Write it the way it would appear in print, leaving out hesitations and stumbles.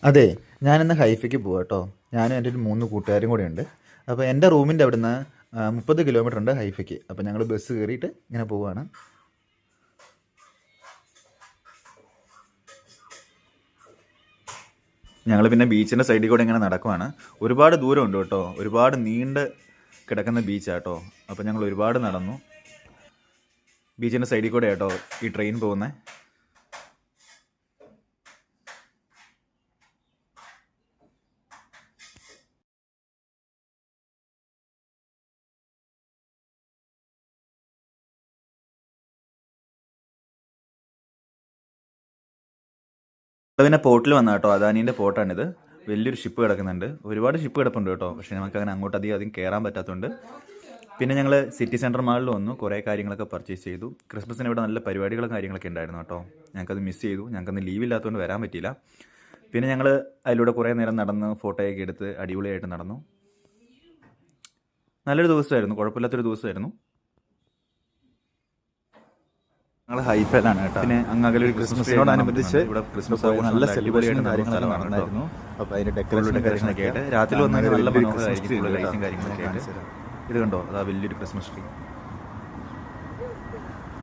അതെ, ഞാനിന്ന് ഹൈഫയ്ക്ക് പോവാ കേട്ടോ. ഞാനും എൻ്റെ ഒരു 3 കൂട്ടുകാരും കൂടെ ഉണ്ട്. അപ്പോൾ എൻ്റെ റൂമിൻ്റെ അവിടുന്ന് 30 കിലോമീറ്റർ ഉണ്ട് ഹൈഫയ്ക്ക്. അപ്പോൾ ഞങ്ങൾ ബസ് കയറിയിട്ട് ഇങ്ങനെ പോവുകയാണ്. ഞങ്ങൾ പിന്നെ ബീച്ചിൻ്റെ സൈഡിൽ കൂടെ ഇങ്ങനെ നടക്കുവാണ്. ഒരുപാട് ദൂരമുണ്ട് കേട്ടോ, ഒരുപാട് നീണ്ട് കിടക്കുന്ന ബീച്ചാണ് കേട്ടോ. അപ്പോൾ ഞങ്ങൾ ഒരുപാട് നടന്നു. ബീച്ചിൻ്റെ സൈഡിൽ കൂടെ കേട്ടോ ഈ ട്രെയിൻ പോകുന്നത്. പിന്നെ പോർട്ടിൽ വന്ന കേട്ടോ, അദാനീൻ്റെ പോർട്ടാണിത്. വലിയൊരു ഷിപ്പ് കിടക്കുന്നുണ്ട്, ഒരുപാട് ഷിപ്പ് കിടപ്പുണ്ട് കേട്ടോ. പക്ഷേ നമുക്ക് അങ്ങനെ അങ്ങോട്ട് അധികം കയറാൻ പറ്റാത്തതുകൊണ്ട് പിന്നെ ഞങ്ങൾ സിറ്റി സെൻറ്റർ മാളിൽ വന്നു, കുറേ കാര്യങ്ങളൊക്കെ പർച്ചേസ് ചെയ്തു. ക്രിസ്മസിന് ഇവിടെ നല്ല പരിപാടികളും കാര്യങ്ങളൊക്കെ ഉണ്ടായിരുന്നു കേട്ടോ. ഞങ്ങൾക്കത് മിസ് ചെയ്തു, ഞങ്ങൾക്കന്ന് ലീവില്ലാത്തതുകൊണ്ട് വരാൻ പറ്റിയില്ല. പിന്നെ ഞങ്ങൾ അതിലൂടെ കുറേ നേരം നടന്ന് ഫോട്ടോയൊക്കെ എടുത്ത് അടിപൊളിയായിട്ട് നടന്നു. നല്ലൊരു ദിവസമായിരുന്നു, കുഴപ്പമില്ലാത്തൊരു ദിവസമായിരുന്നു. ഞങ്ങൾ ഹൈഫയിലാണ് കേട്ടോ. പിന്നെ അങ്ങനെ ഒരു ക്രിസ്മസിനോടനുബന്ധിച്ച് ഇവിടെ ക്രിസ്മസ് നല്ല സെലിബ്രേഷനും കാര്യങ്ങളെല്ലാം നടന്നായിരുന്നു. അപ്പോൾ അതിൻ്റെ ഡെക്കറേഷനൊക്കെ ആയിട്ട് രാത്രി വന്നാൽ നല്ല മനോഹരമായിരിക്കും കാര്യങ്ങളൊക്കെ ആയിട്ട്. ഇത് കണ്ടോ, അതാ വലിയൊരു ക്രിസ്മസ് ട്രീ.